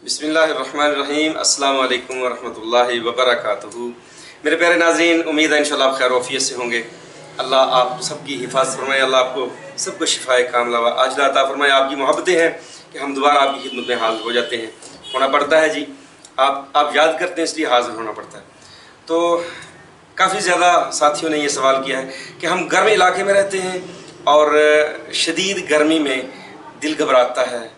बिस्मिल्लाहिर्रहमानिर्रहीम। अस्सलाम वालेकुम वरहमतुल्लाहि वबरकातुहू। मेरे प्यारे नाज़रीन, उम्मीद है इंशाल्लाह आप खैर वफ़ियत से होंगे। अल्लाह आप सबकी हिफाजत फरमाए, अल्लाह आपको सबको शिफाए कामला आज अता फरमाए। आपकी मोहब्बतें हैं कि हम दोबारा आपकी खिदमत में हाज़िर हो जाते हैं। होना पड़ता है जी, आप याद करते हैं इसलिए हाज़िर होना पड़ता है। तो काफ़ी ज़्यादा साथियों ने ये सवाल किया है कि हम गर्म इलाके में रहते हैं और शदीद गर्मी में दिल घबराता है,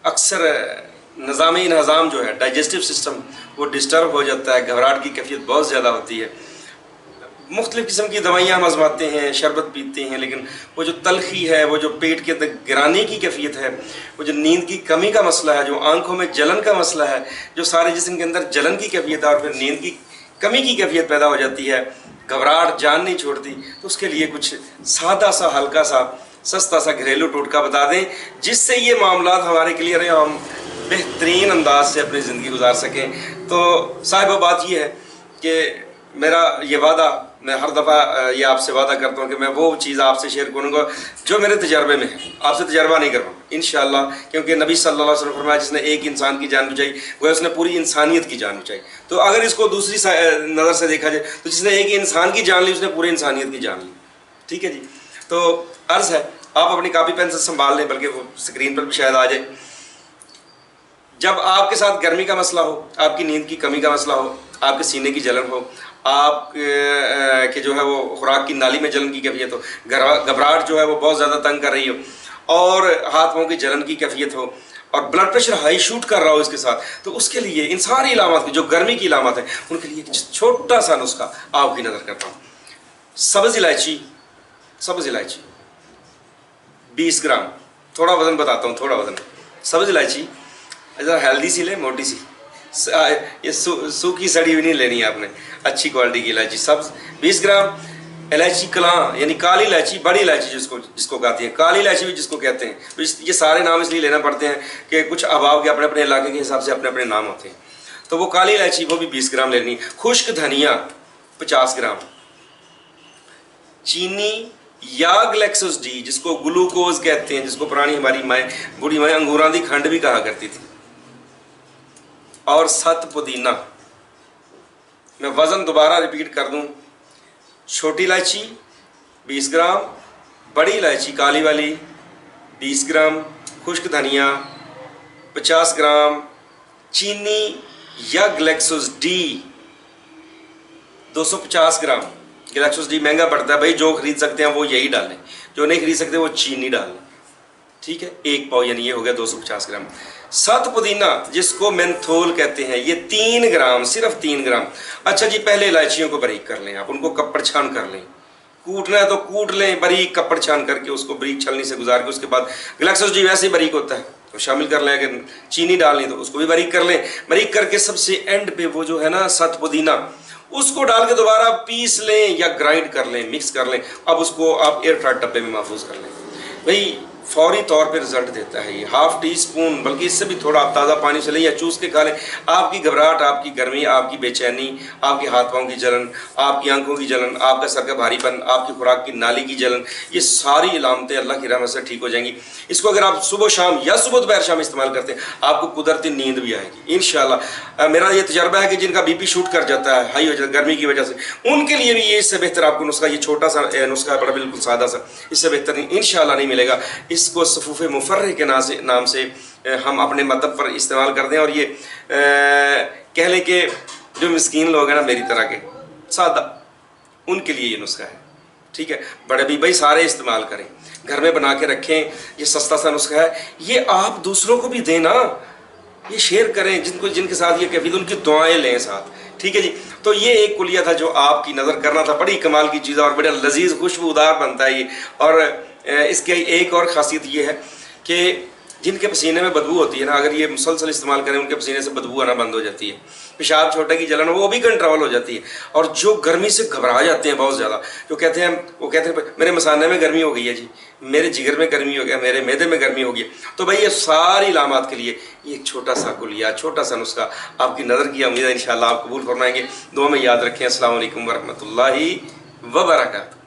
अक्सर निज़ाम जो है डाइजेस्टिव सिस्टम वो डिस्टर्ब हो जाता है, घबराहट की कैफियत बहुत ज़्यादा होती है। मुख्तलिफ़ किस्म की दवाइयाँ हम आजमाते हैं, शरबत पीते हैं, लेकिन वो जो तलखी है, वो जो पेट के अंदर गिराने की कैफियत है, वो जो नींद की कमी का मसला है, जो आंखों में जलन का मसला है, जो सारे जिस्म के अंदर जलन की कैफियत है और फिर नींद की कमी की कैफियत पैदा हो जाती है, घबराहट जान नहीं छोड़ती, तो उसके लिए कुछ सादा सा हल्का सा सस्ता सा घरेलू टोटका बता दें जिससे ये मामला हमारे क्लियर है, हम बेहतरीन अंदाज से अपनी ज़िंदगी गुजार सकें। तो साहिबा बात ये है कि मेरा ये वादा, मैं हर दफ़ा ये आपसे वादा करता हूँ कि मैं वो चीज़ आपसे शेयर करूँगा जो मेरे तजर्बे में है, आपसे तजर्बा नहीं कर पाऊँ इंशाअल्लाह, क्योंकि नबी सल्लल्लाहु अलैहि वसल्लम फरमाया जिसने एक इंसान की जान बचाई वह उसने पूरी इंसानियत की जान बचाई। तो अगर इसको दूसरी नज़र से देखा जाए तो जिसने एक इंसान की जान ली उसने पूरी इंसानियत की जान ली। ठीक है जी। तो अर्ज़ है आप अपनी कापी पेन से संभाल लें, बल्कि वो स्क्रीन पर भी शायद आ जाए। जब आपके साथ गर्मी का मसला हो, आपकी नींद की कमी का मसला हो, आपके सीने की जलन हो, आप के जो है वो खुराक की नाली में जलन की कैफियत हो, घबराहट जो है वो बहुत ज़्यादा तंग कर रही हो और हाथ पाँव की जलन की कैफियत हो और ब्लड प्रेशर हाई शूट कर रहा हो इसके साथ, तो उसके लिए इन सारी इलामात की जो गर्मी की इलामात है उनके लिए छोटा सा नुस्खा आपकी नज़र करता हूँ। सब्ज़ इलायची 20 ग्राम, थोड़ा वज़न बताता हूँ, थोड़ा वज़न। सब्ज़ इलायची ज़रा हेल्दी सी ले, मोटी सी, ये सूखी सड़ी हुई नहीं लेनी है आपने, अच्छी क्वालिटी की इलायची सब्ज़ 20 ग्राम। इलायची कलां यानी काली इलायची, बड़ी इलायची जिसको कहती है, काली इलायची भी जिसको कहते हैं। तो ये सारे नाम इसलिए लेना पड़ते हैं कि कुछ अहबाब के अपने अपने इलाके के हिसाब से अपने अपने नाम होते हैं। तो वो काली इलायची वो भी 20 ग्राम लेनी। खुश्क धनिया 50 ग्राम। चीनी या ग्लैक्सोस डी जिसको ग्लूकोज कहते हैं, जिसको पुरानी हमारी बूढ़ी माएँ अंगूरां दी खंड भी कहा करती थी। और 7 पुदीना। मैं वज़न दोबारा रिपीट कर दूं, छोटी इलायची 20 ग्राम, बड़ी इलायची काली वाली 20 ग्राम, खुश्क धनिया 50 ग्राम, चीनी या ग्लैक्सोस डी 250 ग्राम। ग्लैक्सोस डी महंगा पड़ता है भाई, जो खरीद सकते हैं वो यही डालें, जो नहीं खरीद सकते वो चीनी डालें। ठीक है, 1 पाव यानी ये हो गया 250 ग्राम। 7 पुदीना जिसको मेंथोल कहते हैं, ये 3 ग्राम, सिर्फ 3 ग्राम। अच्छा जी, पहले इलायचियों को बारीक कर लें, आप उनको कपड़ छान कर लें, कूटना है तो कूट लें बारीक, कपड़ छान करके उसको बारीक छलनी से गुजार के उसके बाद ग्लैक्सोस डी वैसे ही बारीक होता है तो शामिल कर लें। अगर चीनी डालनी तो उसको भी बारीक कर लें। बारीक करके सबसे एंड पे वो जो है ना 7 पुदीना, उसको डाल के दोबारा पीस लें या ग्राइंड कर लें, मिक्स कर लें। अब उसको आप एयर टाइट डब्बे में महफूज कर लें। भाई फौरी तौर पे रिजल्ट देता है ये। हाफ टी स्पून, बल्कि इससे भी थोड़ा आप ताज़ा पानी से लें या चूस के खा लें, आपकी घबराहट, आपकी गर्मी, आपकी बेचैनी, आपके हाथ पाँव की जलन, आपकी आंखों की जलन, आपका सर का भारीपन, आपकी खुराक की नाली की जलन, ये सारी इलामतें अल्लाह की रहमत से ठीक हो जाएंगी। इसको अगर आप सुबह शाम या सुबह दोपहर शाम इस्तेमाल करते हैं, आपको कुदरती नींद भी आएगी इंशाल्लाह। मेरा ये तजर्बा है कि जिनका बीपी शूट कर जाता है, हाई हो जाता है गर्मी की वजह से, उनके लिए भी ये इससे बेहतर आपको नुस्खा, ये छोटा सा नुस्खा बड़ा बिल्कुल सादा सा, इससे बेहतर इंशाल्लाह नहीं मिलेगा। इसको सफूफ़े मुफर्रे के नाम से हम अपने मतब पर इस्तेमाल करते हैं। और ये कह लें कि जो मिस्कीन लोग हैं ना मेरी तरह के सादा, उनके लिए ये नुस्खा है। ठीक है, बड़े भी भाई सारे इस्तेमाल करें, घर में बना के रखें। ये सस्ता सा नुस्खा है, ये आप दूसरों को भी देना, ये शेयर करें जिनके साथ ये कैफियत, उनकी दुआएं लें साथ। ठीक है जी। तो ये एक कुलिया था जो आपकी नज़र करना था। बड़ी कमाल की चीज़ और बड़ा लजीज खुशबूदार बनता है ये। और इसके एक और ख़ासियत ये है कि जिनके पसीने में बदबू होती है ना, अगर ये मुसलसल इस्तेमाल करें उनके पसीने से बदबू आना बंद हो जाती है। पेशाब छोटे की जलन वो भी कंट्रोल हो जाती है। और जो गर्मी से घबरा जाते हैं बहुत ज़्यादा, जो कहते हैं मेरे मसाने में गर्मी हो गई है जी, मेरे जिगर में गर्मी हो गया, मेरे मैदे में गर्मी हो गई, तो भाई ये सारी इलामात के लिए ये एक छोटा सा कुलिया, छोटा सा नुस्खा आपकी नज़र की उम्मीद है इंशाअल्लाह आप कबूल फरमाएंगे। दुआ में याद रखें। अस्सलाम वालेकुम वरहमतुल्लाहि वबरकातुहू।